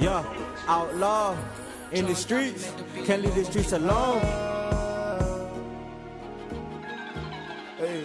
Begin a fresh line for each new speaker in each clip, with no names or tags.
Yeah, outlaw in the streets, can't leave the streets alone. Hey.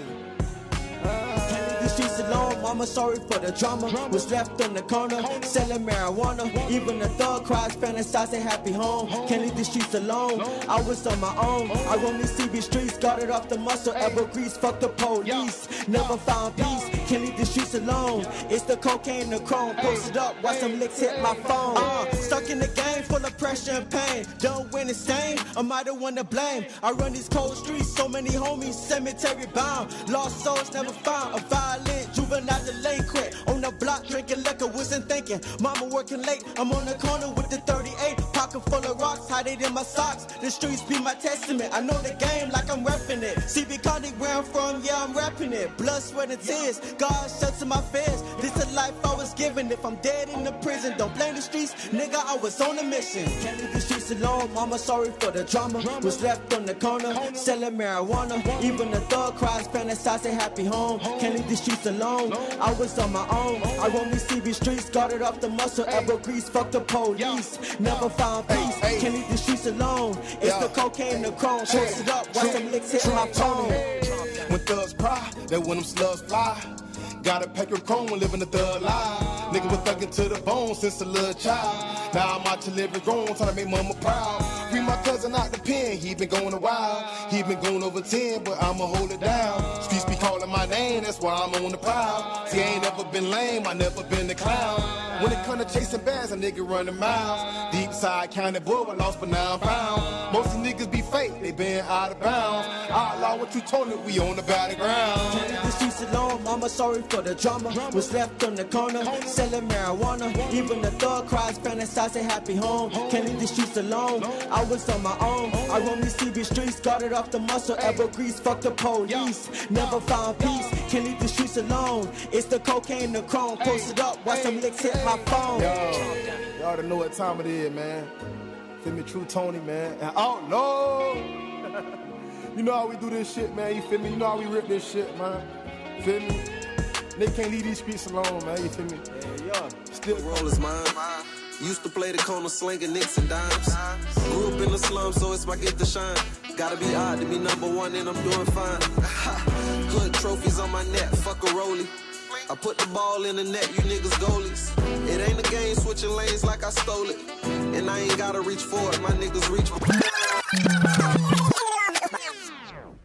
Can't leave the streets alone, mama sorry for the drama. Was left on the corner, selling marijuana. Even the thug cries, fantasizing happy home. Can't leave the streets alone, I was on my own. I roam these CB streets, got it off the muscle. Ever grease, fuck the police. Never found peace, can't leave the streets alone. It's the cocaine, the chrome, posted up, watch some licks hit my phone. Stuck in the game, full of pressure and pain. Don't win the same, am I the one to blame? I run these cold streets, so many homies, cemetery bound. Lost souls never found, a violent juvenile delinquent. On the block drinking liquor, wasn't thinking. Mama working late, I'm on the corner with the 38. Pocket full of rocks, hide it in my socks. The streets be my testament, I know the game like I'm repping it. CB County where I'm from, yeah I'm repping it. Blood, sweat and tears, God shelter my fears. This a life I was given, if I'm dead in the prison, don't blame the streets, nigga I was on a mission. Can't leave the streets alone, mama sorry for the drama. Was left on the corner, selling marijuana. Even the thug cries, fantasizing happy home. Can't leave the streets alone, I was on my own. I roam these CB streets, got it off the muscle. Ever grease, fuck the police. Never found peace, can't leave the streets alone. It's the cocaine, the chrome, posted up, watch some licks hit my phone.
When thugs cry, that when them slugs fly. Got a pack of chrome and living the thug life. Nigga was thugging to the bone since a little child. Now I'm out to live and grown, trying to make mama proud. Free my cousin out the pen, he been going a while. He been going over 10, but I'ma hold it down. Streets be calling my name, that's why I'm on the prowl. See, I ain't never been lame, I never been the clown. When it come to chasing bags, a nigga running miles. Deep side county boy, I lost but now I'm found. Most of niggas be fake, they been out of bounds. Outlaw what you told me, we on the battleground.
Can't leave the streets alone, mama sorry for the drama. Was left on the corner, selling marijuana. Even the thug cries, fantasizing happy home. Can't leave the streets alone, I was on my own. I roam these CB streets, got it off the muscle. Ever grease, fuck the police. Never found peace, can't leave the streets alone. It's the cocaine, the chrome, posted up, watch some licks hit my phone.
Y'all already know what time it is, man. Feel me, True Tony, man. And outlaw. You know how we do this shit, man. You feel me? You know how we rip this shit, man. Feel me? They can't leave these streets alone, man. You feel me?
Yeah.
Still
rollers, man. Used to play the corner slinging nicks and dimes. Grew up in the slums, so it's my gift to shine. Gotta be odd to be number one, and I'm doing fine. Hood trophies on my neck, fuck a rollie. I put the ball in the net, you niggas goalies. It ain't a game switching lanes like I stole it. And I ain't gotta reach for it, my niggas reach for it.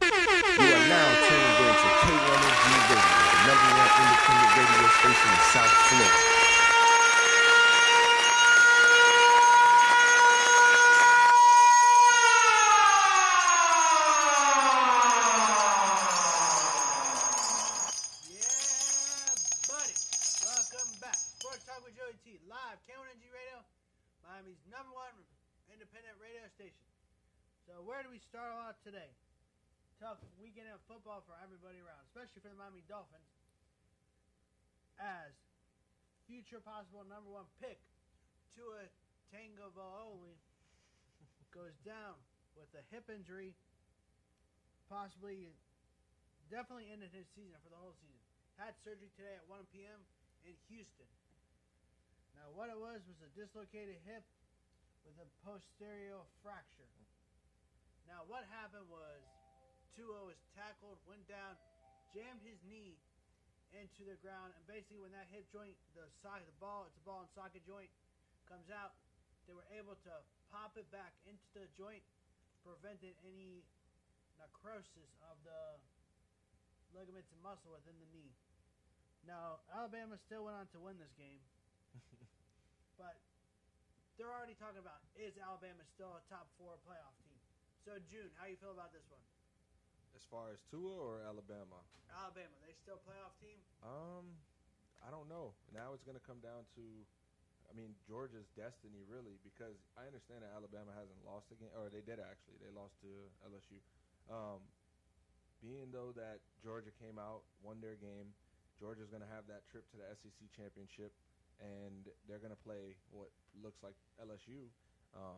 You are now tuned in to K1MG Radio, the #1 independent radio station in South Florida.
Live, K1MG Radio, Miami's #1 independent radio station. So where do we start out today? Tough weekend of football for everybody around, especially for the Miami Dolphins, as future possible #1 pick Tua Tagovailoa goes down with a hip injury, definitely ended his season for the whole season. Had surgery today at 1 p.m. in Houston. Now, what it was a dislocated hip with a posterior fracture. Now, what happened was Tua was tackled, went down, jammed his knee into the ground, and basically when that hip joint, it's a ball and socket joint, comes out, they were able to pop it back into the joint, prevented any necrosis of the ligaments and muscle within the knee. Now, Alabama still went on to win this game. But they're already talking about, is Alabama still a top 4 playoff team? So, June, how you feel about this one?
As far as Tua or Alabama?
Alabama, they still a playoff team?
I don't know. Now it's going to come down to, Georgia's destiny, really, because I understand that Alabama hasn't lost a game, or they did actually. They lost to LSU. Being, though, that Georgia came out, won their game, Georgia's going to have that trip to the SEC championship, and they're going to play what looks like LSU. I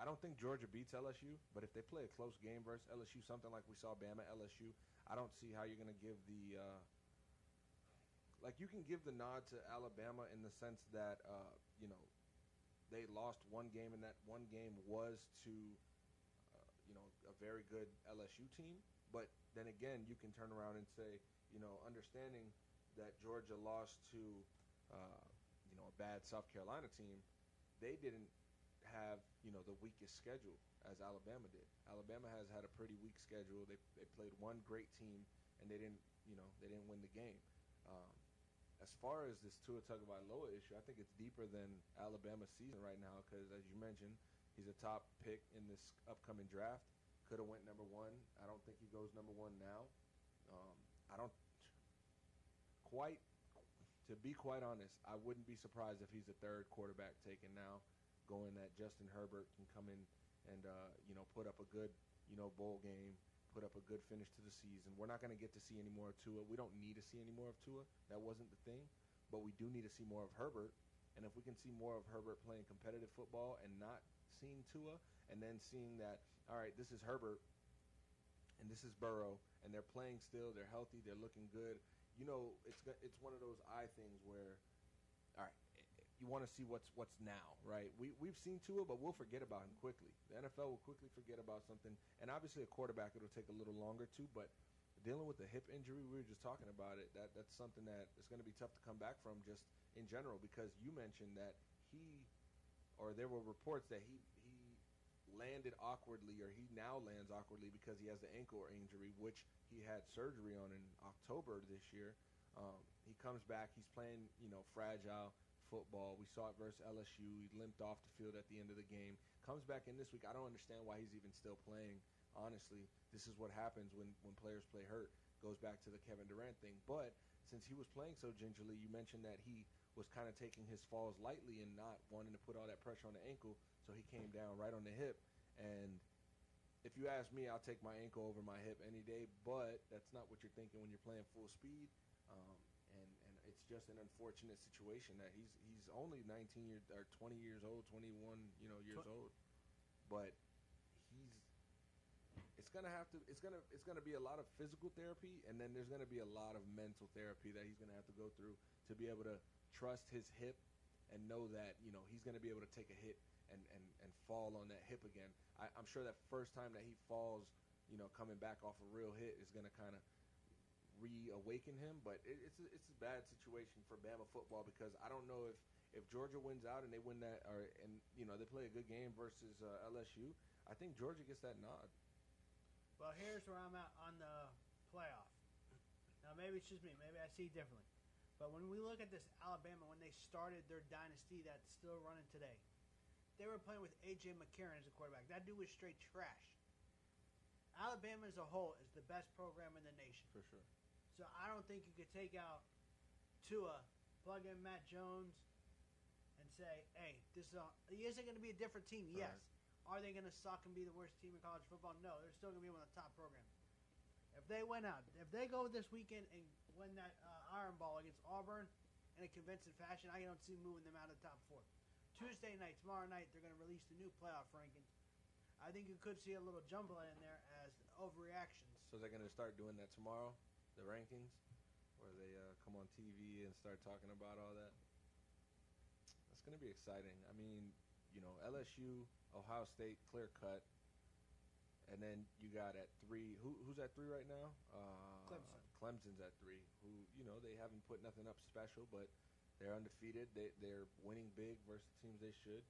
don't think Georgia beats LSU, but if they play a close game versus LSU, something like we saw Bama LSU, I don't see how you're going to give the like you can give the nod to Alabama in the sense that they lost one game, and that one game was to a very good LSU team. But then again, you can turn around and say, understanding that Georgia lost to a bad South Carolina team, they didn't have the weakest schedule as Alabama did. Alabama has had a pretty weak schedule. They played one great team, and they didn't win the game. As far as this Tua Tagovailoa issue, I think it's deeper than Alabama's season right now because, as you mentioned, he's a top pick in this upcoming draft. Could have went number one. I don't think he goes number one now. I don't quite, to be quite honest, I wouldn't be surprised if he's the third quarterback taken now, going that Justin Herbert can come in and put up a good bowl game, put up a good finish to the season. We're not going to get to see any more of Tua. We don't need to see any more of Tua. That wasn't the thing. But we do need to see more of Herbert. And if we can see more of Herbert playing competitive football and not seeing Tua, and then seeing that, all right, this is Herbert and this is Burrow, and they're playing still, they're healthy, they're looking good. It's one of those eye things where, all right, you want to see what's now, right? We've seen Tua, but we'll forget about him quickly. The NFL will quickly forget about something, and obviously a quarterback it'll take a little longer too. But dealing with the hip injury, we were just talking about it. That's something that is going to be tough to come back from, just in general, because you mentioned that there were reports that he landed awkwardly, or he now lands awkwardly because he has the ankle injury, which he had surgery on in October this year. He comes back, he's playing fragile football. We saw it versus LSU. He limped off the field at the end of the game. Comes back in this week. I don't understand why he's even still playing. Honestly, this is what happens when players play hurt. Goes back to the Kevin Durant thing. But since he was playing so gingerly, you mentioned that he was kind of taking his falls lightly and not wanting to put all that pressure on the ankle, so he came down right on the hip. And if you ask me, I'll take my ankle over my hip any day, but that's not what you're thinking when you're playing full speed. And it's just an unfortunate situation that he's only 19 years or 20 years old, 21 years old, but it's gonna be a lot of physical therapy, and then there's gonna be a lot of mental therapy that he's gonna have to go through to be able to trust his hip and know that he's gonna be able to take a hit and fall on that hip again. I'm sure that first time that he falls, coming back off a real hit is gonna kind of reawaken him, but it's a bad situation for Bama football, because I don't know if Georgia wins out and they win that, they play a good game versus LSU. I think Georgia gets that nod.
Well, here's where I'm at on the playoff. Now, maybe it's just me. Maybe I see differently. But when we look at this Alabama, when they started their dynasty that's still running today, they were playing with A.J. McCarron as a quarterback. That dude was straight trash. Alabama as a whole is the best program in the nation.
For sure.
So I don't think you could take out Tua, plug in Matt Jones, and say, hey, he isn't going to be a different team. Yes. Right. Are they going to suck and be the worst team in college football? No. They're still going to be one of the top programs. If they go this weekend and win that Iron Bowl against Auburn in a convincing fashion, I don't see moving them out of the top four. Tuesday night, tomorrow night, they're going to release the new playoff rankings. I think you could see a little jumble in there as overreactions.
So they're going to start doing that tomorrow, the rankings, where they come on TV and start talking about all that. That's going to be exciting. I mean, LSU, Ohio State, clear cut. And then you got at 3. Who's at 3 right now?
Clemson.
Clemson's at 3. Who they haven't put nothing up special, but they're undefeated. They're winning big versus teams they should.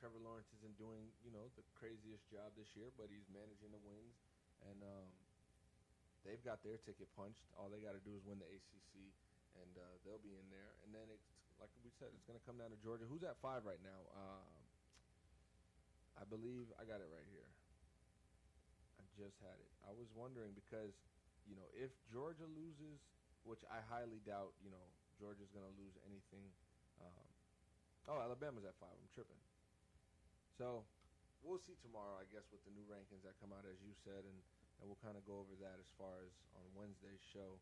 Trevor Lawrence isn't doing the craziest job this year, but he's managing the wins, and they've got their ticket punched. All they got to do is win the ACC, and they'll be in there. And then it's like we said, it's going to come down to Georgia. Who's at 5 right now? I believe I got it right here. I just had it. I was wondering because if Georgia loses, which I highly doubt, Georgia's going to lose anything. Alabama's at 5. I'm tripping. So we'll see tomorrow, I guess, with the new rankings that come out, as you said, and we'll kind of go over that as far as on Wednesday's show.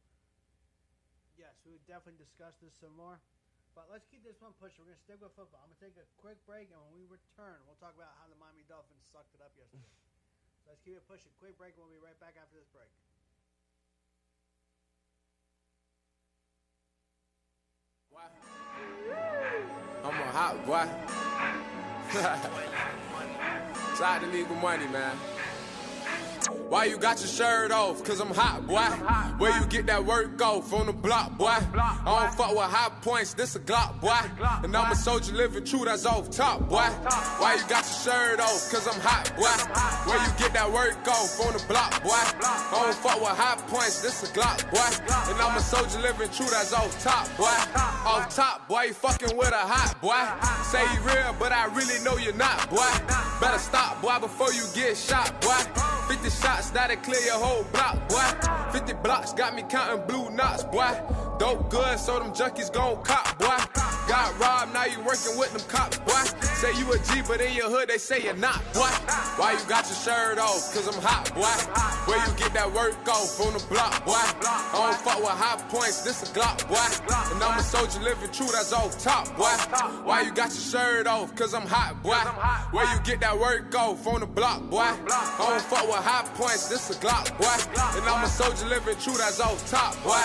Yes, we would definitely discuss this some more. But let's keep this one pushing. We're going to stick with football. I'm going to take a quick break, and when we return, we'll talk about how the Miami Dolphins sucked it up yesterday. So let's keep it pushing. Quick break, and we'll be right back after this break.
I'm a hot boy. Try to leave the money, man. Why you got your shirt off? Cause I'm hot, boy. Where you get that work off? On the block, boy. I don't fuck with high points, this a Glock, boy. And I'm a soldier living true, that's off top, boy. Why you got your shirt off? Cause I'm hot, boy. Where you get that work off? On the block, boy. I don't fuck with high points, this a Glock, boy. And I'm a soldier living true, that's off top, boy. Off top, boy, you fucking with a hot, boy. Say you real, but I really know you're not, boy. Better stop, boy, before you get shot, boy. 50 shots, that'll clear your whole block, boy. 50 blocks got me counting blue knots, boy. Dope good, so them junkies gon' cop, boy. Got robbed, now you working with them cops, boy. Say you a G, but in your hood they say you're not, boy. Why you got your shirt off? Cause I'm hot, boy. Where you get that work off? On the block, boy. I don't fuck with high points, this a Glock, boy. And I'm a soldier living true, that's off top, boy. Why you got your shirt off? Cause I'm hot, boy. Where you get that work off? On the block, boy. I don't fuck with high points, this a Glock, boy. And I'm a soldier living true, that's off top, boy.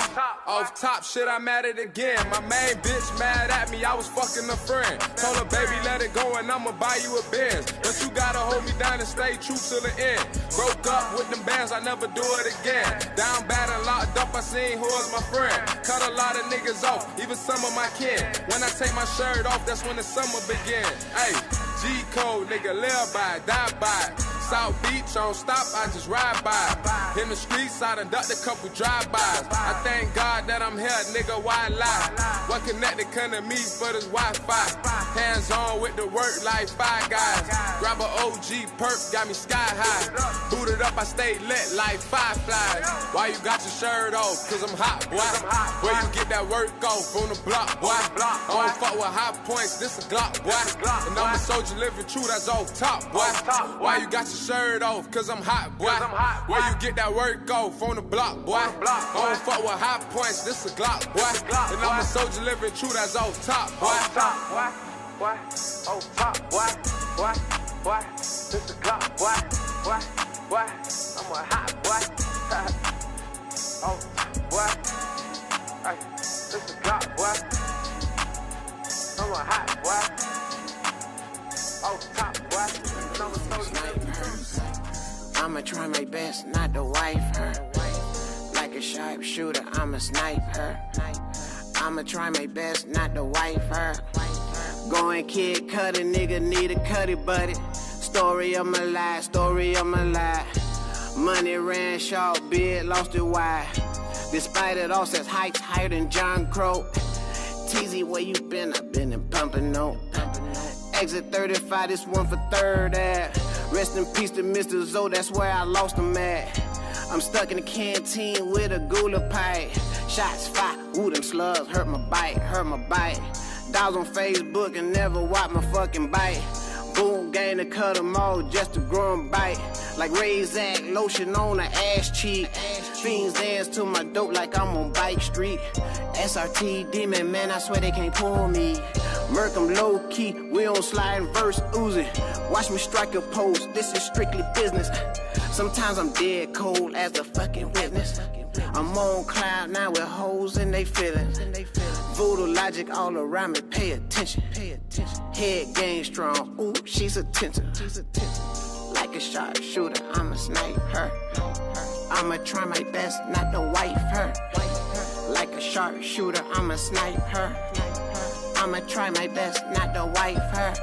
Off top, shit, I'm at it again. My main bitch mad at me, I was fucking a friend. Told her, baby, let it go and I'ma buy you a Benz. But you gotta hold me down and stay true till the end. Broke up with them bands, I never do it again. Down bad and locked up, I seen who was my friend. Cut a lot of niggas off, even some of my kin. When I take my shirt off, that's when the summer begin. Hey, G-code, nigga, live by it, die by it. South Beach, I don't stop, I just ride by. In the streets, I done ducked a couple drive-bys. I thank God that I'm here, nigga, why lie? What connected come to me for this Wi-Fi? Hands on with the work like Five Guys. Grab a OG perk, got me sky high. Booted up, I stay lit like Fireflies. Why you got your shirt off? Cause I'm hot, boy. Where you get that work off? On the block, boy. I don't fuck with high points, this a Glock, boy. And I'm a soldier living true, that's off top, boy. Why you got your shirt off? Cause I'm hot, boy. Where you get that work off? On the block, boy. I don't fuck with high points, this a Glock, boy. And I'm a soldier living true, that's off top, boy. Off top, boy. This a Glock, boy. I'm a hot boy. Off top, boy. Hey, this a Glock, boy. I'm a hot boy. Off top, boy. I'm a soldier.
I'ma try my best not to wife her. Like a sharpshooter, I'ma snipe her. I'ma try my best not to wife her. Going kid cut a nigga need a cutty buddy. Story of my life, story of my life. Money ran short, bid, lost it wide. Despite it all, says heights higher than John Crow. TZ, where you been? I been in pumping no. Exit 35, this one for third ad. Rest in peace to Mr. Zoe, that's where I lost him at. I'm stuck in the canteen with a gula pipe. Shots fired, ooh, them slugs hurt my bite. Dogs on Facebook and never watch my fucking bite. Boom, gang to cut them all just to grow them bite. Like Razak, lotion on the ass cheek. Fiends dance to my dope like I'm on Bike Street. SRT demon, man, I swear they can't pull me. Merc, I'm low key, we on slide verse Uzi. Watch me strike a pose, this is strictly business. Sometimes I'm dead cold as a fucking witness. I'm on cloud now with hoes in they feelings. Voodoo logic all around me, pay attention. Head game strong, ooh, she's attentive. Like a sharpshooter, I'ma snipe her. I'ma try my best not to wife her. Like a sharpshooter, I'ma snipe her. I'ma try my best not to wife her.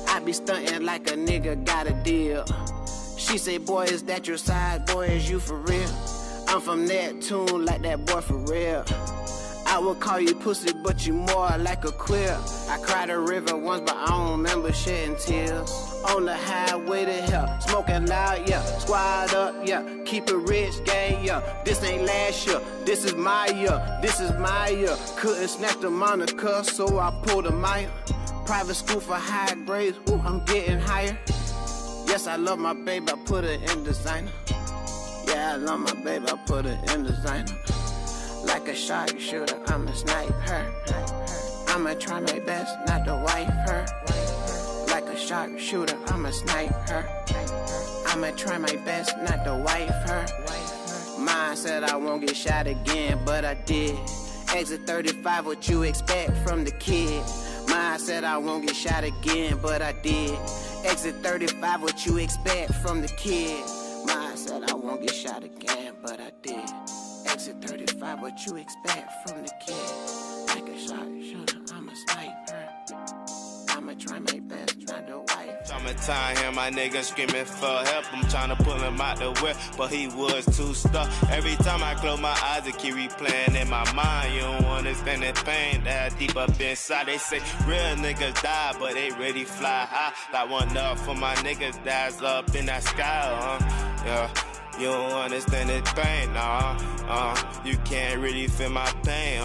I be stunting like a nigga got a deal. She say, boy, is that your side? Boy, is you for real? I'm from Neptune like that boy for real. I would call you pussy, but you more like a queer. I cried a river once, but I don't remember shedding tears. On the highway to hell, smoking loud, yeah. Squad up, yeah. Keep it rich, gang, yeah. This ain't last year, this is my year. This is my year. Couldn't snatch the Monica, so I pulled a Maya. Private school for high grades, ooh, I'm getting higher. Yes, I love my baby, I put her in designer. Yeah, I love my baby, I put her in designer. Like a sharpshooter, I'ma snipe her. I'ma try my best not to wife her. Like a sharpshooter, I'ma snipe her. I'ma try my best not to wife her. Mine said I won't get shot again, but I did. Exit 35, what you expect from the kid? Mine said I won't get shot again, but I did. Exit 35, what you expect from the kid? Mine said I won't get shot again, but I did. Exit 35, what you expect from the kid? Like a shot shooter, I'm a sniper. I'ma try my best, try to wife.
Summertime, hear my nigga screaming for help. I'm trying to pull him out the whip, but he was too stuck. Every time I close my eyes, it keep replaying in my mind. You don't understand the pain that deep up inside. They say real niggas die, but they really fly high. Like one up for my niggas that's up in that sky, yeah. You don't understand the pain, you can't really feel my pain,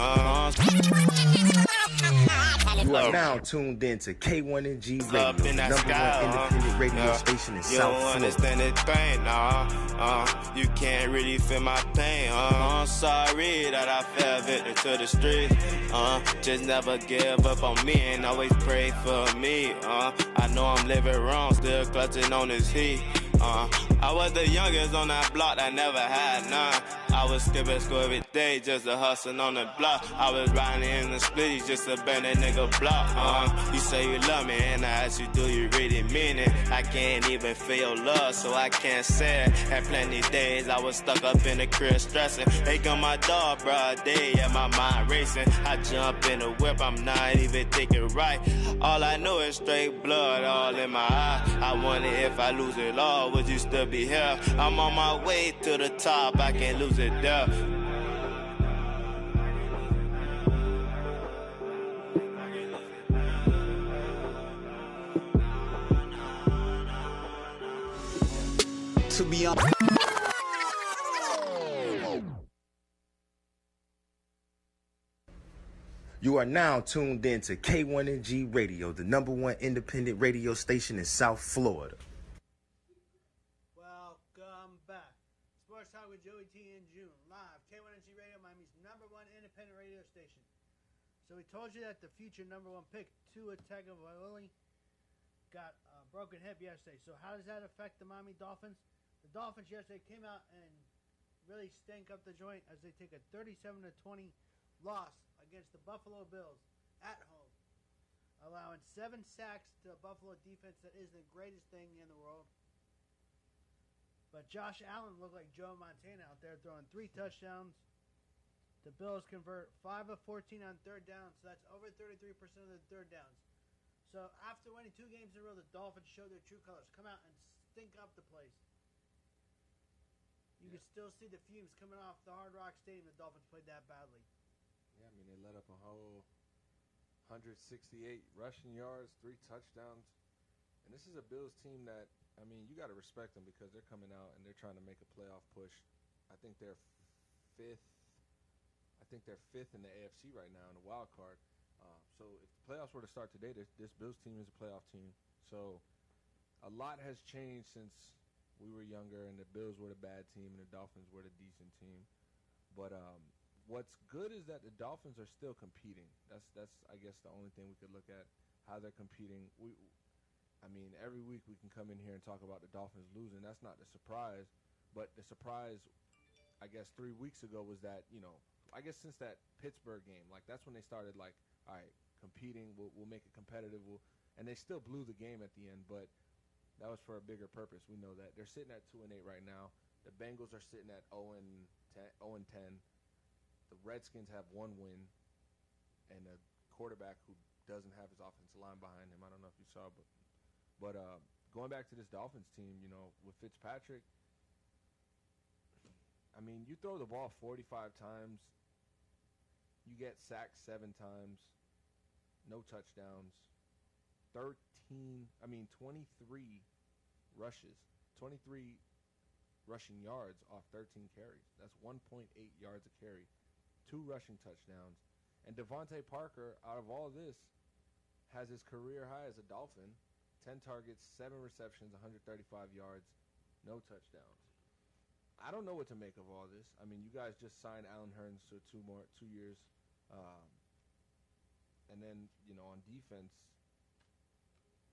You are now tuned in to K1NG Radio, the number one independent radio station in South Florida.
You don't understand the pain, you can't really feel my pain, I'm sorry that I fell victim to the streets, just never give up on me and always pray for me, I know I'm living wrong, still clutching on this heat. I was the youngest on that block that never had none. I was skipping school every day just to hustle on the block. I was riding in the splitties just to bend that nigga block. You say you love me and I ask you, do you really mean it? I can't even feel love, so I can't say it. Had plenty days I was stuck up in the crib stressing. They got my dog, broad day, yeah, my mind racing. I jump in the whip, I'm not even thinking right. All I know is straight blood all in my eye. I wonder if I lose it all, would you still be here? I'm on my way to the top, I can't lose it there.
To be honest.
You are now tuned in to K1NG Radio, the number one independent radio station in South Florida.
Welcome back. Sports Talk with Joey T in June, live. K1NG Radio, Miami's number one independent radio station. So we told you that the future number one pick, Tua Tagovailoa, got a broken hip yesterday. So how does that affect the Miami Dolphins? The Dolphins yesterday came out and really stank up the joint as they take a 37-20 loss against the Buffalo Bills at home, allowing 7 sacks to a Buffalo defense that is the greatest thing in the world. But Josh Allen looked like Joe Montana out there throwing 3 touchdowns. The Bills convert 5 of 14 on third down, so that's over 33% of the third downs. So after winning 2 games in a row, the Dolphins show their true colors. Come out and stink up the place. You can still see the fumes coming off the Hard Rock Stadium. The Dolphins played that badly.
Yeah, I mean, they let up a whole 168 rushing yards, 3 touchdowns. And this is a Bills team that, I mean, you got to respect them because they're coming out and they're trying to make a playoff push. I think they're fifth in the AFC right now in the wild card. So if the playoffs were to start today, this Bills team is a playoff team. So a lot has changed since we were younger and the Bills were the bad team and the Dolphins were the decent team. But what's good is that the Dolphins are still competing. That's I guess the only thing we could look at, how they're competing. I mean, every week we can come in here and talk about the Dolphins losing. That's not the surprise. But the surprise, I guess, 3 weeks ago was that, you know, I guess since that Pittsburgh game, like that's when they started like, all right, competing, we'll make it competitive. And they still blew the game at the end, but that was for a bigger purpose. We know that. They're sitting at 2-8 right now. The Bengals are sitting at 0-10. The Redskins have 1 win and a quarterback who doesn't have his offensive line behind him. I don't know if you saw, but going back to this Dolphins team, you know, with Fitzpatrick, I mean, you throw the ball 45 times, you get sacked 7 times, no touchdowns, 23 rushes, 23 rushing yards off 13 carries. That's 1.8 yards a carry, 2 rushing touchdowns. And Devontae Parker, out of all this, has his career high as a Dolphin, 10 targets, 7 receptions, 135 yards, no touchdowns. I don't know what to make of all this. I mean, you guys just signed Allen Hurns to 2 years. And then, you know, on defense,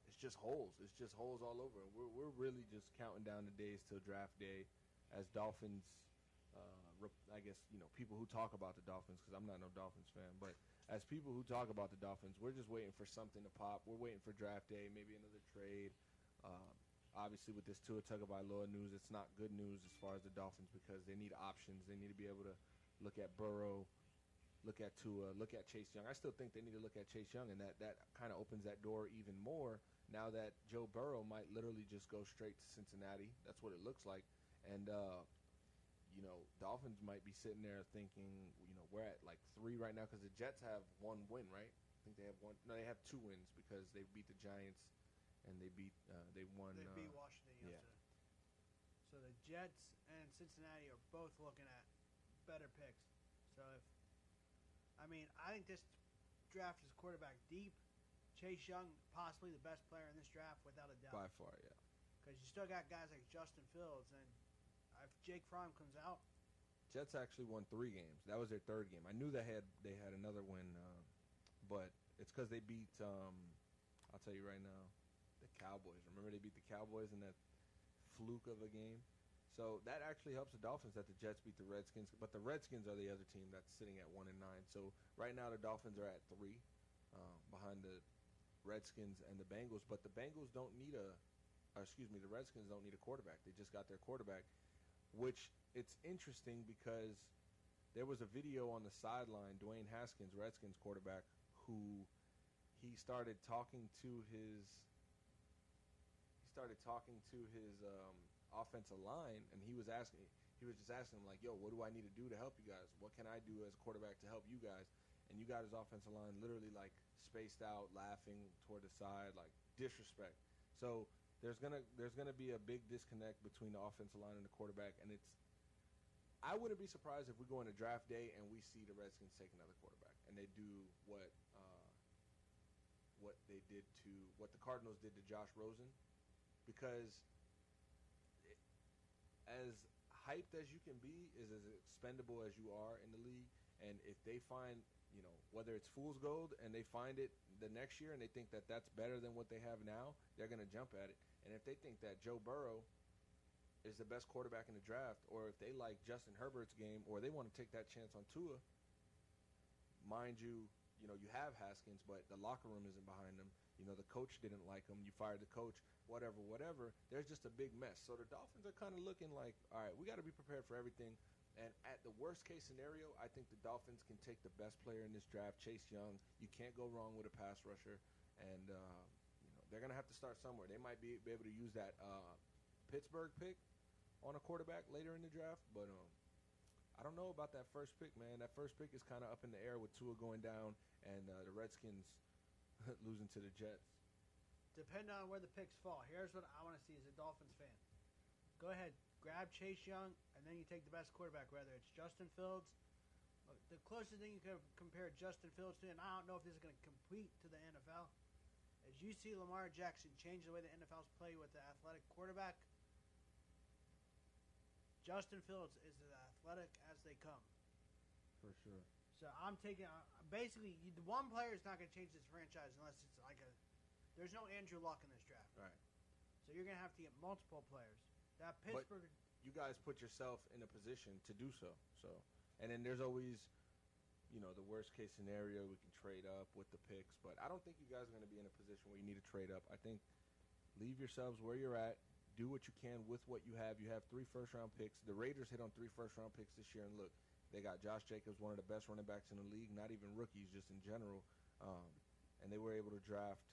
it's just holes. It's just holes all over. We're really just counting down the days till draft day as Dolphins I guess, people who talk about the Dolphins, because I'm not no Dolphins fan, but as people who talk about the Dolphins, we're just waiting for something to pop. We're waiting for draft day, maybe another trade. Obviously, with this Tua Tagovailoa news, it's not good news as far as the Dolphins because they need options. They need to be able to look at Burrow, look at Tua, look at Chase Young. I still think they need to look at Chase Young, and that kind of opens that door even more now that Joe Burrow might literally just go straight to Cincinnati. That's what it looks like. And, Dolphins might be sitting there thinking, we're at like 3 right now because the Jets have 1 win, right? I think they have 1. No, they have 2 wins because they beat the Giants and they won.
They beat Washington yesterday. Yeah. So the Jets and Cincinnati are both looking at better picks. So I think this draft is quarterback deep. Chase Young, possibly the best player in this draft without a doubt.
By far, yeah.
Because you still got guys like Justin Fields, and if Jake Fromm comes out,
Jets actually won 3 games. That was their 3rd game. I knew they had another win, but it's because they beat. I'll tell you right now, the Cowboys. Remember they beat the Cowboys in that fluke of a game. So that actually helps the Dolphins that the Jets beat the Redskins, but the Redskins are the other team that's sitting at 1-9. So right now the Dolphins are at 3, behind the Redskins and the Bengals. But the Bengals don't need the Redskins don't need a quarterback. They just got their quarterback, which it's interesting because there was a video on the sideline, Dwayne Haskins, Redskins quarterback, who he started talking to his offensive line, and he was just asking him, like, yo, what do I need to do to help you guys? What can I do as quarterback to help you guys? And you got his offensive line literally like spaced out, laughing toward the side, like disrespect. So there's gonna be a big disconnect between the offensive line and the quarterback, and I wouldn't be surprised if we go into draft day and we see the Redskins take another quarterback and they do what the Cardinals did to Josh Rosen, because as hyped as you can be is as expendable as you are in the league. And if they find, whether it's fool's gold and they find it the next year and they think that that's better than what they have now, they're going to jump at it. And if they think that Joe Burrow is the best quarterback in the draft, or if they like Justin Herbert's game, or they want to take that chance on Tua, mind you, you have Haskins, but the locker room isn't behind him. The coach didn't like him. You fired the coach, whatever. There's just a big mess. So the Dolphins are kind of looking like, all right, we got to be prepared for everything. And at the worst case scenario, I think the Dolphins can take the best player in this draft, Chase Young. You can't go wrong with a pass rusher. And, they're going to have to start somewhere. They might be able to use that Pittsburgh pick on a quarterback later in the draft. But I don't know about that first pick, man. That first pick is kind of up in the air with Tua going down and the Redskins losing to the Jets.
Depending on where the picks fall, here's what I want to see as a Dolphins fan. Go ahead, grab Chase Young, and then you take the best quarterback, whether it's Justin Fields. Look, the closest thing you can compare Justin Fields to, and I don't know if this is going to compete to the NFL, is you see Lamar Jackson change the way the NFL's play with the athletic quarterback. Justin Fields is as athletic as they come.
For sure.
So I'm taking basically the one player is not going to change this franchise unless it's like there's no Andrew Luck in this draft.
Right.
So you're going to have to get multiple players. That Pittsburgh.
But you guys put yourself in a position to do so. And then there's always, the worst case scenario, we can trade up with the picks. But I don't think you guys are going to be in a position where you need to trade up. I think leave yourselves where you're at. Do what you can with what you have. You have 3 first-round picks. The Raiders hit on 3 first-round picks this year, and look, they got Josh Jacobs, one of the best running backs in the league, not even rookies, just in general. And they were able to draft.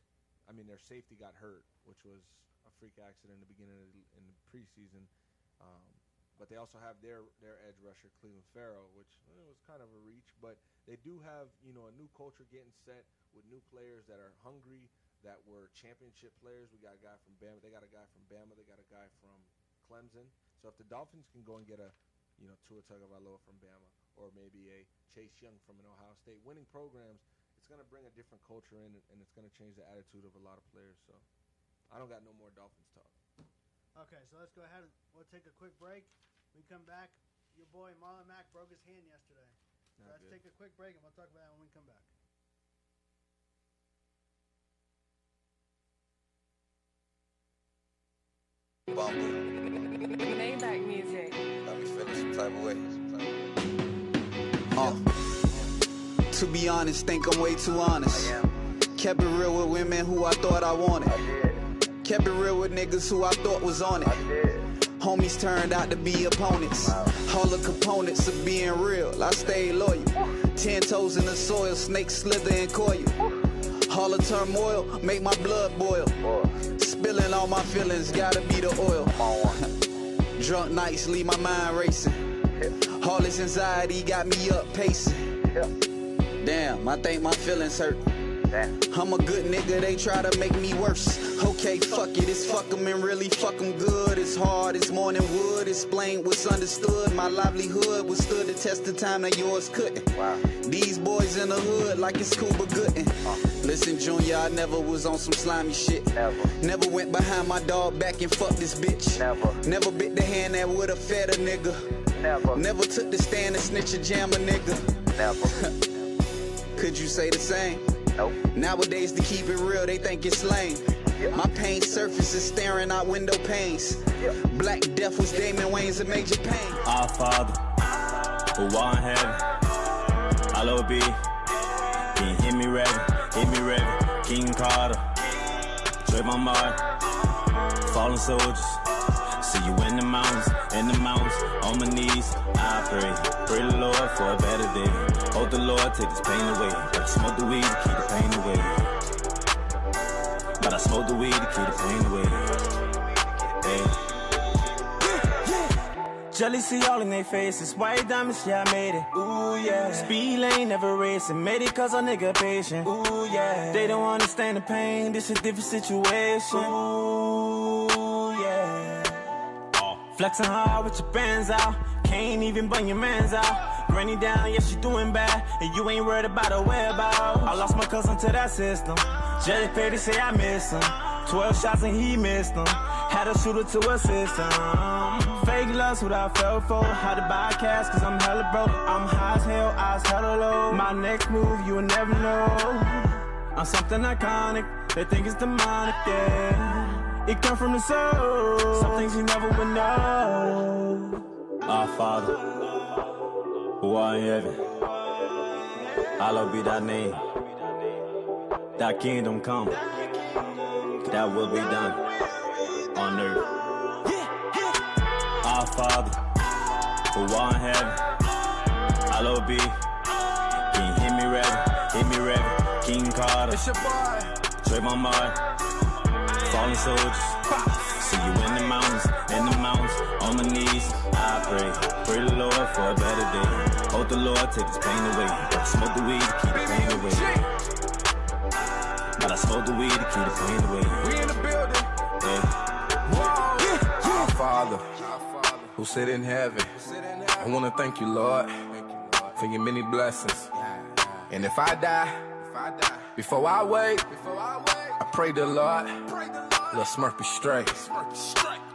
I mean, their safety got hurt, which was a freak accident in the beginning in the preseason. But they also have their edge rusher, Cleveland Farrell, which was kind of a reach. But they do have, a new culture getting set with new players that are hungry, that were championship players. We got a guy from Bama. They got a guy from Bama. They got a guy from Clemson. So if the Dolphins can go and get a, Tua Tagovailoa from Bama, or maybe a Chase Young from an Ohio State, winning programs, it's going to bring a different culture in, and it's going to change the attitude of a lot of players. So I don't got no more Dolphins talk.
Okay, so let's go ahead and we'll take a quick break. We come back. Your boy Marlon Mack broke his hand yesterday. So let's take a quick break, and we'll talk about that when we come back.
Maybach music.
Got me feeling some type of way.
to be honest, think I'm way too honest. Kept it real with women who I thought I wanted. Kept it real with niggas who I thought was on it. Homies turned out to be opponents. All the components of being real, I stayed loyal. 10 toes in the soil, snakes slither and coil. All the turmoil make my blood boil. Spilling all my feelings, gotta be the oil. Drunk nights leave my mind racing. All this anxiety got me up pacing. Damn, I think my feelings hurt. I'm a good nigga, they try to make me worse. Okay, fuck it, it's fuck 'em and really fuck 'em good. It's hard, it's more than wood. Explain what's understood. My livelihood withstood the test of time that yours couldn't. These boys in the hood like it's Cuba Gooding. Listen, Junior, I never was on some slimy shit. Never went behind my dog back and fucked this bitch. Never bit the hand that would've fed a nigga. Never took the stand and snitch a jam a nigga. Could you say the same? Nowadays, to keep it real, they think it's lame. My pain surface is staring out window panes. Black Death was Damon Wayans and Major Pain.
Our Father, who art in heaven, hallowed be. Can you hear me ready? Hear me ready. King Carter, Trayvon, fallen soldiers. See you in the mountains, on my knees. I pray the Lord for a better day. Hope the Lord take this pain away. But I smoke the weed to keep the pain away. But I smoke the weed to keep the pain away. Hey. Jealousy all in their faces. White diamonds, yeah, I made it. Ooh, yeah. Speed lane, never racing. Made it cause a nigga patient. Ooh, yeah. They don't understand the pain. This a different situation. Ooh, yeah. Flexing hard with your bands out. Can't even bring your mans out. Granny down, yeah, she doing bad. And you ain't worried about her whereabouts. I lost my cousin to that system. Jelly Petty say I miss him. 12 shots and he missed them. Had a shooter to a system. Fake love's what I fell for. Had to buy cash cause I'm hella broke. I'm high as hell, eyes hella low. My next move, you will never know. I'm something iconic. They think it's demonic, yeah. It come from the soul. Some things you never would know. Our Father, who art in heaven, hallowed be thy name. Thy kingdom come, that will be done on earth. Our Father, who art in heaven, hallowed be. Can you hear me ready? Hear me ready. King Carter, it's your boy. Trayvon Martin, fallen soldiers. See you in the mountains, on my knees. I pray the Lord for a better day. Hope the Lord take this pain away. But I smoke the weed to keep the pain away. But I smoke the weed to keep the pain away. We in the building. Yeah.
Our Father, who sit in heaven, I want to thank you, Lord, for your many blessings. And if I die, before I wake, I pray the Lord, let Smurf be straight.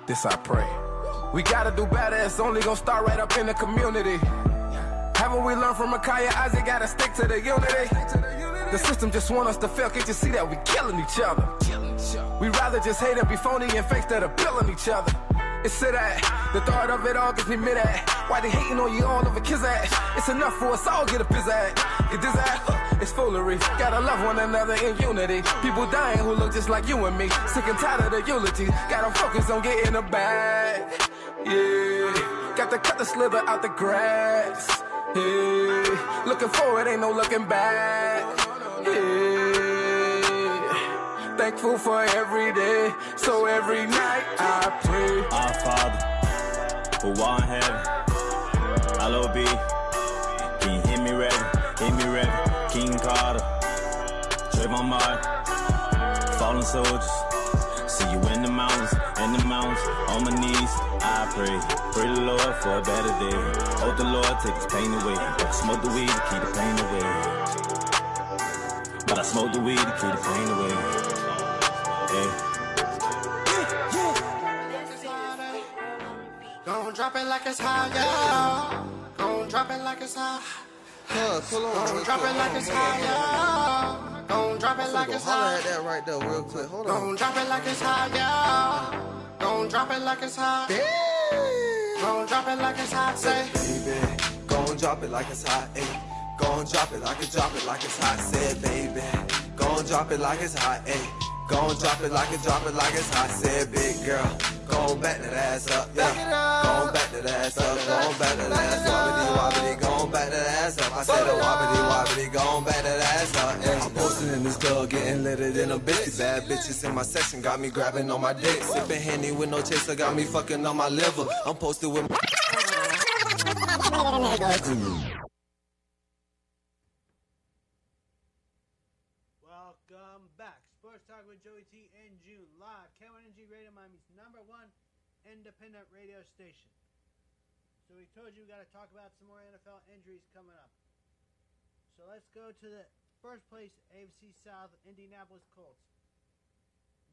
This I pray. We gotta do better, it's only gonna start right up in the community. Haven't we learned from Micaiah Isaac, gotta stick to the unity? The system just want us to fail, can't you see that we killing each other? We rather just hate and be phony and fake that are billing each other. It's that, the thought of it all gets me mid-at. Why they hating on you all over kids' ass? It's enough for us all, get a piss at. Get this ass, it's foolery. Gotta love one another in unity. People dying who look just like you and me. Sick and tired of the eulogy. Gotta focus on getting a bag. Yeah, got to cut the slither out the grass. Yeah, looking forward, ain't no looking back. Yeah, thankful for every day. So every night I pray.
Our Father, who art in heaven, hallowed be. Can you hear me ready? Hear me ready. King Carter, Trayvon Martin, fallen soldiers. See you in the mountains, on my knees. I pray the Lord for a better day. Hope the Lord take this pain away. But I smoke the weed to keep the pain away. But I smoke the weed to keep the pain away. Yeah.
Gon' drop it like it's hot, yeah. Gon' drop it like it's hot.
Pull on.
Gon' drop it like it's hot, yeah. Gon' drop it like it's hot.
Holla at that right there real quick. Hold on.
Gon' drop it like it's hot, yeah. Gon' drop it like it's hot. Gon' drop it like it's hot, say.
Baby, gon' drop it like it's hot, ayy. Gon' drop it like it's hot, said baby. Gon' drop it like it's hot, ayy. Gon' drop it like it's hot, said big girl. Gon' back that ass up, yeah. Gon' back that ass up, gon' back that ass up. Wobbity wobbity, gon' back that ass up. I said a wobbity wobbity, gon' back that ass up, yeah. I'm posting in this club, getting litter than a bitch. Bad bitches in my section, got me grabbing on my dick. Sipping Henny with no chaser, got me fucking on my liver. I'm posted with my...
Welcome back. Sports Talk with Joey T and June live. K1NG Radio, Miami's #1 independent radio station. So we told you we got to talk about some more NFL injuries coming up. So let's go to the first place AFC South Indianapolis Colts.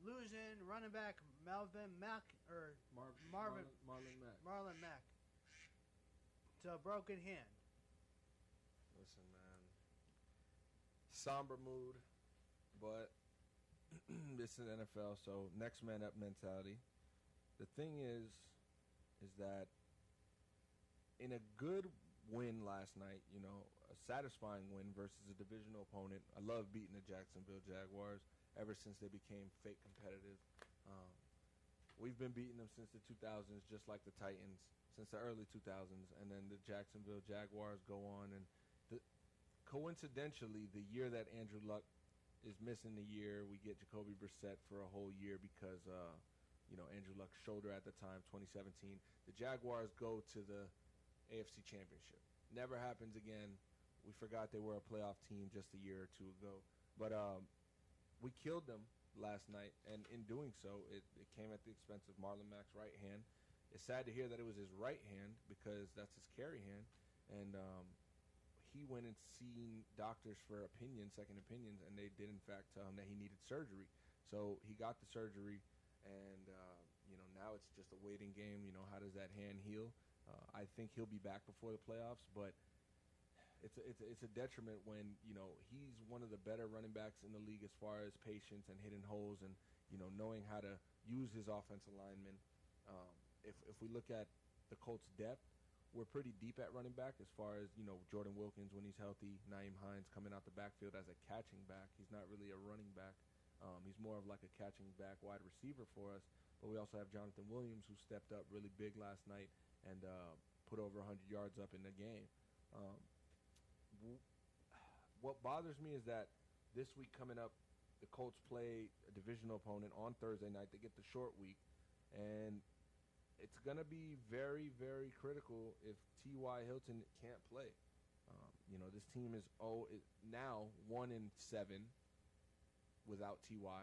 Losing running back Marlon Mack to a broken hand.
Listen, man. Somber mood, but this is NFL, so next man up mentality. The thing is that in a good win last night, you know, a satisfying win versus a divisional opponent. I love beating the Jacksonville Jaguars ever since they became fake competitive. We've been beating them since the 2000s, just like the Titans, since the early 2000s, and then the Jacksonville Jaguars go on. And coincidentally, the year that Andrew Luck is missing the year, we get Jacoby Brissett for a whole year because, Andrew Luck's shoulder at the time, 2017. The Jaguars go to the AFC Championship. Never happens again. We forgot they were a playoff team just a year or two ago. But we killed them last night, and in doing so, it came at the expense of Marlon Mack's right hand. It's sad to hear that it was his right hand because that's his carry hand, and he went and seen doctors for second opinions, and they did in fact tell him that he needed surgery. So he got the surgery, and now it's just a waiting game. How does that hand heal? I think he'll be back before the playoffs, but it's a detriment when he's one of the better running backs in the league as far as patience and hitting holes and knowing how to use his offensive linemen. If we look at the Colts' depth, we're pretty deep at running back as far as Jordan Wilkins when he's healthy, Nyheim Hines coming out the backfield as a catching back. He's not really a running back. He's more of like a catching back wide receiver for us. But we also have Jonathan Williams, who stepped up really big last night and put over 100 yards up in the game. What bothers me is that this week coming up, the Colts play a divisional opponent on Thursday night. They get the short week, and it's going to be very, very critical if T.Y. Hilton can't play. This team is now 1-7 without T.Y.,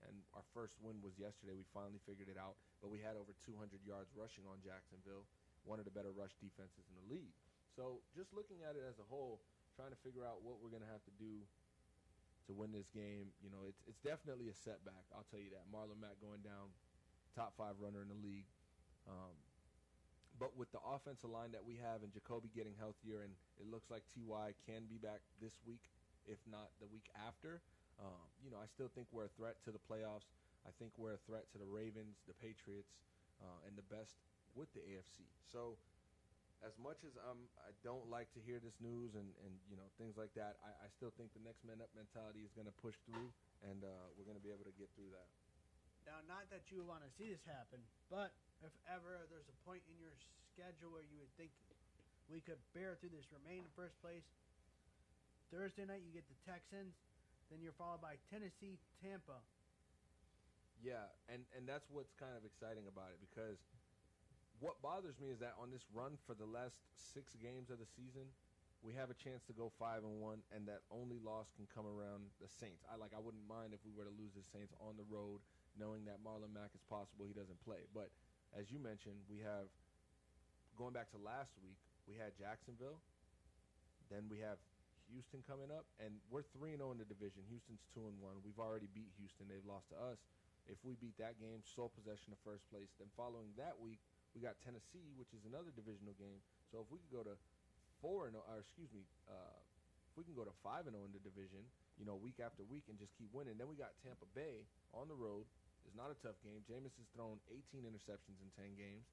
and our first win was yesterday. We finally figured it out, but we had over 200 yards rushing on Jacksonville, one of the better rush defenses in the league. So just looking at it as a whole, trying to figure out what we're going to have to do to win this game, it's definitely a setback. I'll tell you that. Marlon Mack going down, top 5 runner in the league. But with the offensive line that we have and Jacoby getting healthier, and it looks like T.Y. can be back this week, if not the week after, I still think we're a threat to the playoffs. I think we're a threat to the Ravens, the Patriots, and the best with the AFC. So as much as I don't like to hear this news and things like that, I still think the next man up mentality is going to push through, and we're going to be able to get through that.
Now, not that you want to see this happen, but if ever there's a point in your schedule where you would think we could bear through this, remain in first place, Thursday night you get the Texans, then you're followed by Tennessee, Tampa.
Yeah, and that's what's kind of exciting about it, because what bothers me is that on this run for the last 6 games of the season, we have a chance to go 5-1, and that only loss can come around the Saints. I wouldn't mind if we were to lose the Saints on the road, knowing that Marlon Mack is possible he doesn't play. But as you mentioned, we have, going back to last week, we had Jacksonville, then we have Houston coming up, and we're 3-0 in the division. Houston's 2-1. We've already beat Houston. They've lost to us. If we beat that game, sole possession of first place. Then following that week, we got Tennessee, which is another divisional game. So if we could go to 5-0 in the division, week after week, and just keep winning. Then we got Tampa Bay on the road. It's not a tough game. Jameis has thrown 18 interceptions in 10 games.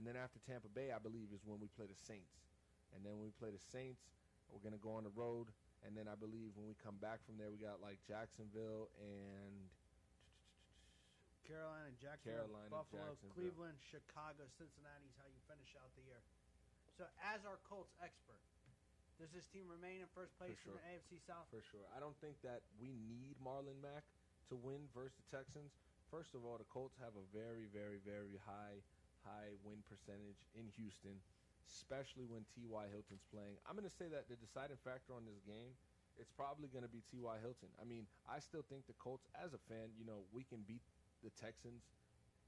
And then after Tampa Bay, I believe, is when we play the Saints. And then when we play the Saints, We're going to go on the road. And then I believe when we come back from there, we got like Jacksonville and
Carolina, Buffalo, Cleveland, Chicago, Cincinnati is how you finish out the year. So as our Colts expert, does this team remain in first place in the AFC South?
For sure. I don't think that we need Marlon Mack to win versus the Texans. First of all, the Colts have a very, very, very high win percentage in Houston, especially when T.Y. Hilton's playing. I'm going to say that the deciding factor on this game, it's probably going to be T.Y. Hilton. I mean, I still think the Colts, as a fan, we can beat the Texans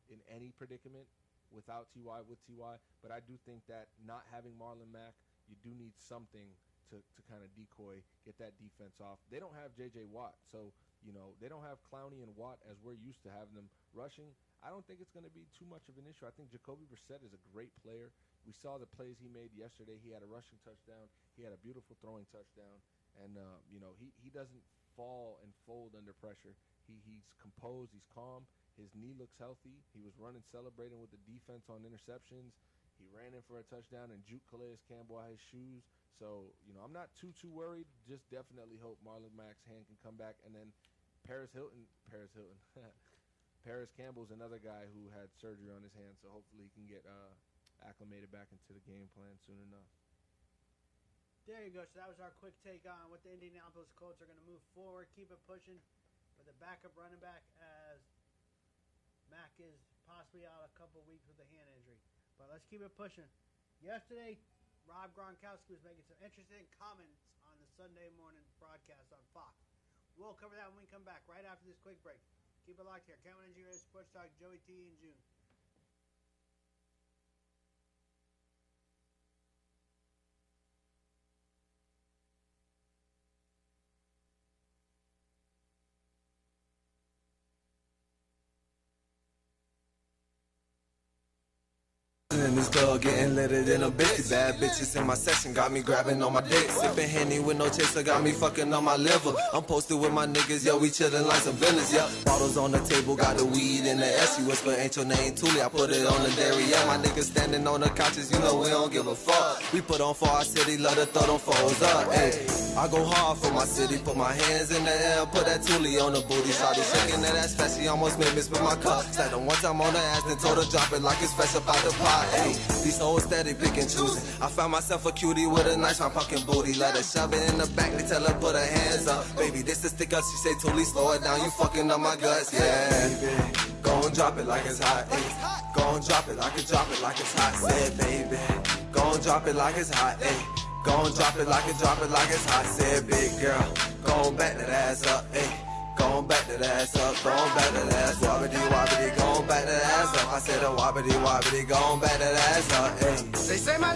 in any predicament without T.Y., with T.Y., but I do think that not having Marlon Mack, you do need something to kind of decoy, get that defense off. They don't have J.J. Watt, so, they don't have Clowney and Watt as we're used to having them rushing. I don't think it's going to be too much of an issue. I think Jacoby Brissett is a great player. We saw the plays he made yesterday. He had a rushing touchdown. He had a beautiful throwing touchdown. And, he doesn't fall and fold under pressure. He's composed. He's calm. His knee looks healthy. He was running, celebrating with the defense on interceptions. He ran in for a touchdown and juked Calais Campbell out his shoes. So, I'm not too worried. Just definitely hope Marlon Mack's hand can come back. And then Paris Campbell's another guy who had surgery on his hand. So hopefully he can get acclimated back into the game plan soon enough.
There you go. So that was our quick take on what the Indianapolis Colts are going to move forward, keep it pushing with a backup running back as Mack is possibly out a couple weeks with a hand injury. But let's keep it pushing. Yesterday, Rob Gronkowski was making some interesting comments on the Sunday morning broadcast on Fox. We'll cover that when we come back right after this quick break. Keep it locked here. Cameron G. Radio Sports Talk, Joey T. and June.
In this club, getting litter than a bitch. Bad bitches in my section got me grabbing on my dick. Sipping Henny with no chaser, got me fucking on my liver. I'm posted with my niggas, yo, we chillin' like some villains, yeah. Bottles on the table, got the weed in the S. She whisper, ain't your name Thule, I put it on the dairy, yeah. My niggas standing on the couches, we don't give a fuck. We put on for our city, love to throw them foes up, ayy. I go hard for my city, put my hands in the air, put that Thule on the booty. Shawty shaking that ass fast, she almost made me spit my cup. Slapped her one time on the ass, then told her drop it like it's fresh up out the pot, ayy. These hoes steady pick and choosing. I found myself a cutie with a nice round pumpkin booty. Let her shove it in the back, they tell her put her hands up. Baby, this is stick up, she say Thule, slow it down, you fucking up my guts, yeah. Baby, gon' drop it like it's hot, ayy. Gon' drop it like it's hot, said baby. Gon' drop it like it's hot, ayy. Gon' drop it like it's hot, said big girl. Gon' back that ass up, ayy. Gon' back that ass up, gon' back that ass, wobbity, gon' back that ass up. I said a wobbity, gon' back that ass up, ayy.
They say my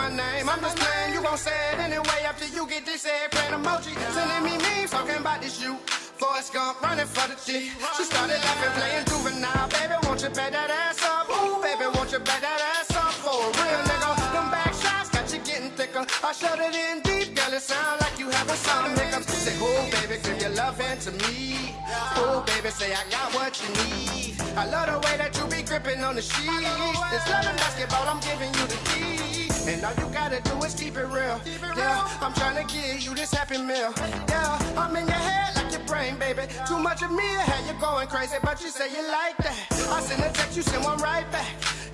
name, I'm just playing, you gon' say it anyway after you get this airplane emoji. Sending me memes talking about this you. Forrest Gump running for the G. She started laughing, playing juvenile. Baby, won't you back that ass up? Ooh, baby, won't you back that ass up? For a real nigga, them back shots got you getting thicker. I shut it in deep, girl, it sound like you having some hiccups. Say, oh, baby, give your loving to me. Oh, baby, say I got what you need. I love the way that you be gripping on the sheets. This love and basketball, I'm giving you the key. And all you gotta do is keep it real. Yeah, I'm trying to give you this happy meal. Yeah, I'm in your head like your brain, baby. Too much of me, I had you going crazy, but you say you like that. I send a text, you send one right back.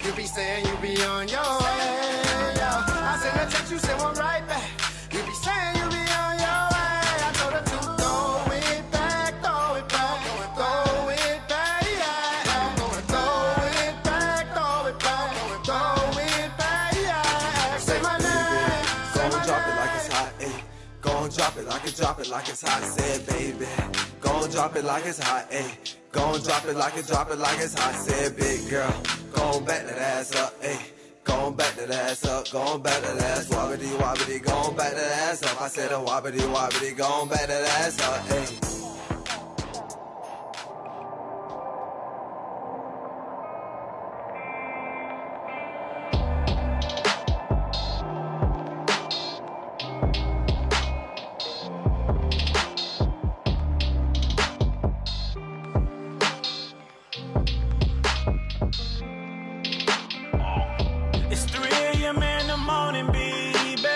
You be saying you be on your way. Yeah, I send a text, you send one right back. You be saying you be on your way. I told her to throw it back, throw it back, throw it back, yeah. Throw it back, throw it back, throw it back, yeah. Say my name, say my name.
Drop it like it's hot, ayy. Gon' drop it like it's hot, said baby. Gon' drop it like it's hot, ayy. Gon' drop it like it's hot, said big girl. Gon' back that ass up, ayy. Gon' back that ass up, gon' back that ass, wobbity, gon' back that ass up. I said a wobbity, gon' back that ass up, ayy.
It's 3 a.m. in the morning, baby.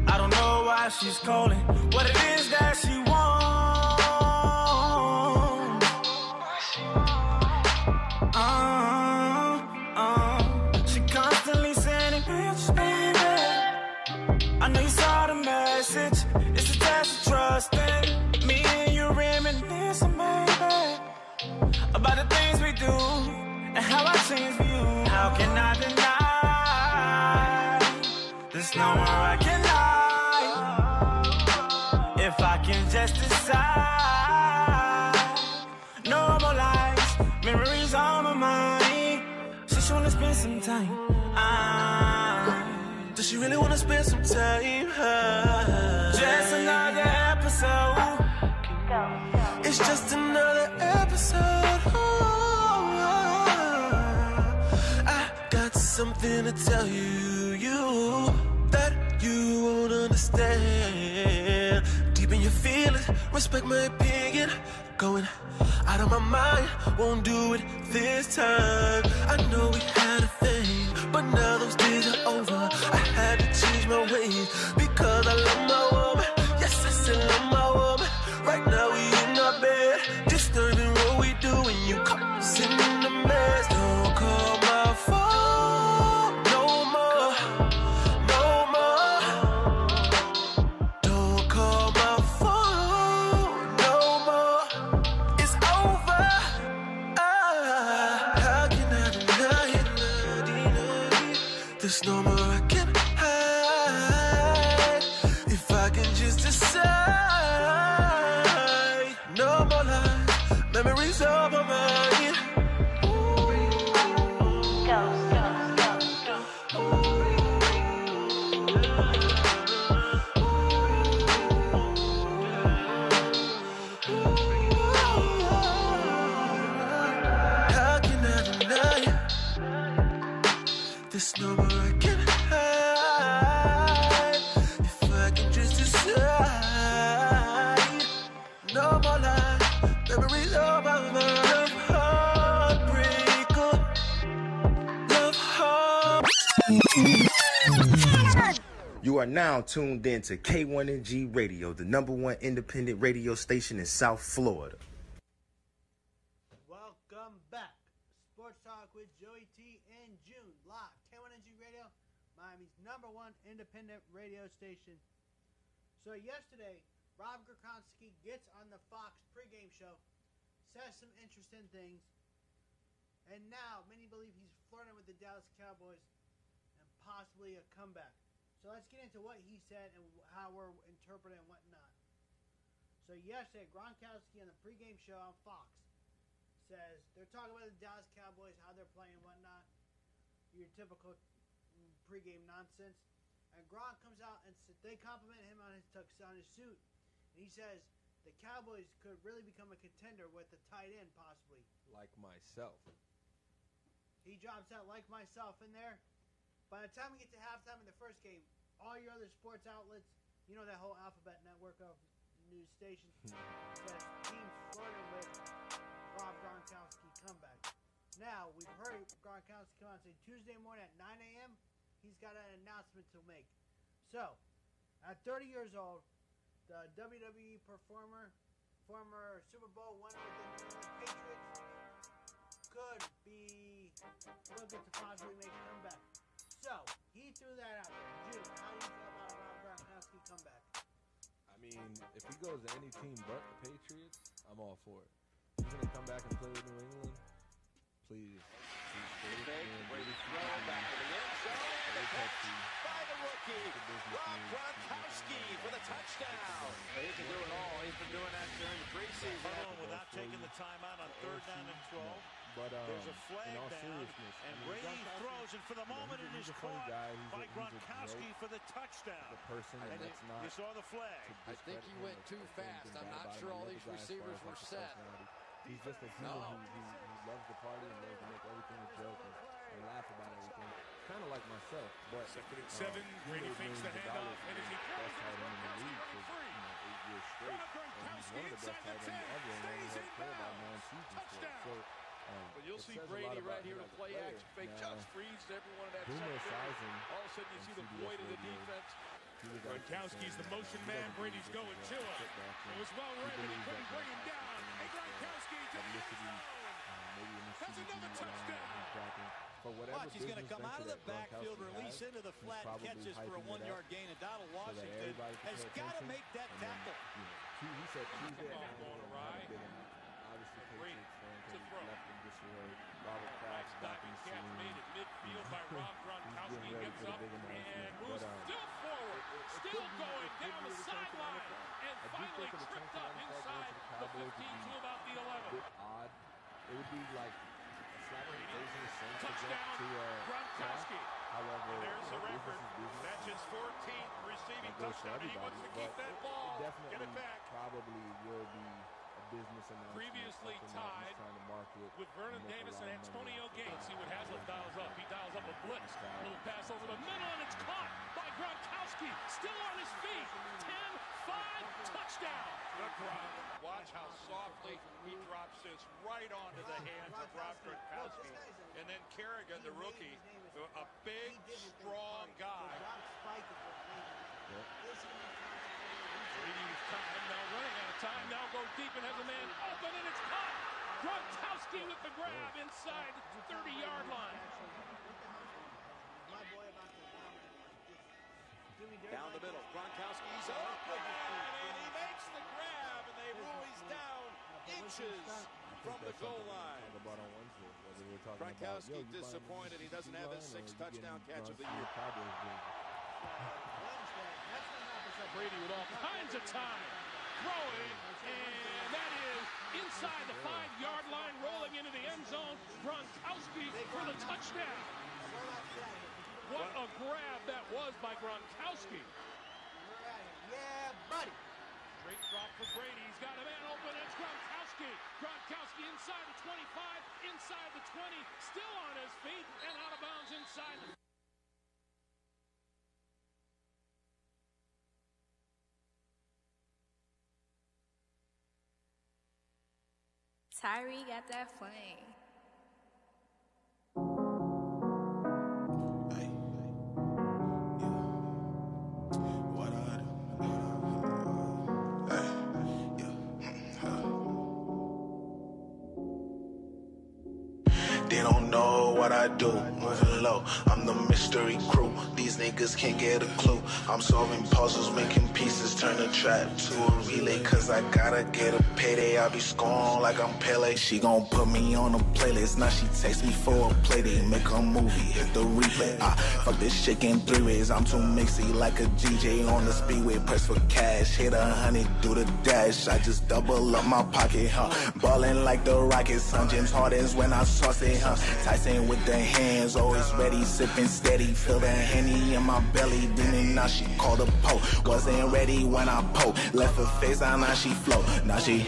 I don't know she's calling. What it is that she wants. She constantly sending pictures, baby. I know you saw the message. It's a test of trusting. Me and you reminiscing, baby, about the things we do and how I changed for you. How can I deny this number? I can lie if I can just decide. No more lies, memories on my mind. She wanna spend some time. Does she really wanna spend some time? Just another episode. It's just another episode. I got something to tell you that you won't understand. Deep in your feelings, respect my opinion. Going out of my mind, won't do it this time. I know we had a thing, but now those days are over. I had to change my ways because I love my woman. Yes, I still love my woman. Right now we in our bed, disturbing what we do when you come sitting in the mess. Don't call my phone no more, no more. Don't call my phone no more. It's over. How can I deny it? There's no more I can hide. If I can just decide. No more lies, memories of my mind. How can I deny it? There's no more I can hide. If I can just decide. No more lies, memories of my mind. Love heartbreaker. Love heart.
You are now tuned in to K1NG Radio, the #1 independent radio station in South Florida.
Welcome back. Sports Talk with Joey T and June. Live. K1NG Radio, Miami's #1 independent radio station. So yesterday, Rob Gronkowski gets on the Fox pregame show, says some interesting things, and now many believe he's flirting with the Dallas Cowboys and possibly a comeback. So let's get into what he said and how we're interpreting and whatnot. So yesterday, Gronkowski on the pregame show on Fox says they're talking about the Dallas Cowboys, how they're playing and whatnot, your typical pregame nonsense. And Gronk comes out and they compliment him on his suit. And he says the Cowboys could really become a contender with a tight end possibly.
Like myself.
He drops out like myself in there. By the time we get to halftime in the first game, all your other sports outlets, you know that whole alphabet network of news stations, says teams flirting with Rob Gronkowski comeback. Now, we've heard Gronkowski come out and say Tuesday morning at 9 a.m., he's got an announcement to make. So, at 30 years old, the WWE performer, former Super Bowl winner with the New England Patriots, could be looking to possibly make a comeback. So, he threw that out there. Jude, how do you feel about a Rob Gronkowski comeback?
I mean, if he goes to any team but the Patriots, I'm all for it. If he's going to come back and play with New England, please.
Brady throw back to the end zone. The catch by the rookie, Rob Gronkowski for the touchdown.
He can do it all. He's been doing that during the preseason. Without taking the timeout on 3rd down and 12.
But
there's a flag
in all
down,
seriousness,
and Brady throws, and for the moment it is caught by Gronkowski for the touchdown.
The person
and
that's not.
You saw the flag.
I think he went too fast. I'm not sure all these receivers were set.
He's just a human who loves the party and loves to make everything a joke and laugh about everything. Kind of like myself, but
2nd and 7. Brady fakes the handoff, and if he
best tight end in the league for 8 years straight, and he's one of the best tight ends ever, and only had played about 9 seasons for it. So.
But you'll see Brady right here to play action fake, just freeze everyone in that secondary. All of a sudden you see the void of the defense.
Gronkowski's the motion man. Brady's going to him. It was well read, but he couldn't bring him down. And Gronkowski to the end zone. That's another touchdown.
Watch, he's going to come out of the backfield, release into the flat, and catches for a 1-yard gain. And Donald Washington has got to make that tackle.
He said Tuesday.
Going awry.
Obviously,
Brady
Patriots
to
fans
throw.
left in disarray. Robert Kraft back in the
Catch
scene.
made at midfield by Rob Gronkowski.
ready
Gets
for the
up
big
and
announcement.
moves
But,
still forward. Still going down the sideline. And finally tripped up inside the 15 to about the 11.
Odd. It would be like a slap in the face in a sense
Touchdown,
to
Gronkowski.
However,
There's the
this
record.
is business.
That's his 14th receiving
That goes for
touchdown. He
everybody,
wants to keep
but
that ball.
it definitely
Get it back.
probably will be a business announcement.
Previously
something that he's
tied
trying to market
with Vernon
make a
Davis
lot
and
of money
Antonio
off of.
Gates. See what Haslam dials up. He dials up a blitz. A little pass over the middle, and it's caught by Gronkowski. Still on his feet. 10-5 touchdown. Good Gronk. Watch how softly he drops this right onto the hands of Rob Gronkowski. And then Kerrigan, the rookie, a big, strong guy. Brady time, now running out of time, now goes deep and has a man open, and it's caught. Gronkowski with the grab inside the 30-yard line.
Down the middle, Gronkowski's open, and he makes the grab, and they rule he's down inches from the goal line. Gronkowski disappointed. He doesn't have his 6th touchdown catch of the year.
Brady with all kinds of time, throwing, and that is inside the 5-yard line, rolling into the end zone. Gronkowski for the touchdown. What a grab that was by Gronkowski.
Yeah, buddy.
Great drop for Brady. He's got a man open. It's Gronkowski. Gronkowski inside the 25, inside the 20, still on his feet, and out of bounds inside the...
Tyree got that flame.
They don't know what I do, moving low, I'm the mystery crew. These niggas can't get a clue. I'm solving puzzles, making pieces, turn a trap to a relay. Cause I gotta get a payday, I be scoring like I'm Pele. She gon' put me on a playlist, now she takes me for a playdate. Make a movie, hit the replay. Fuck this chick in 3 ways, I'm too mixy like a DJ on the speedway. Press for cash, hit 100, do the dash. I just double up my pocket, ballin' like the Rockets, James Harden's when I sauce it, Tyson with the hands, always ready, sipping steady. Feel the Henny in my belly, demon, now she called a poke. Wasn't ready when I poke, left her face out, now she float. Now she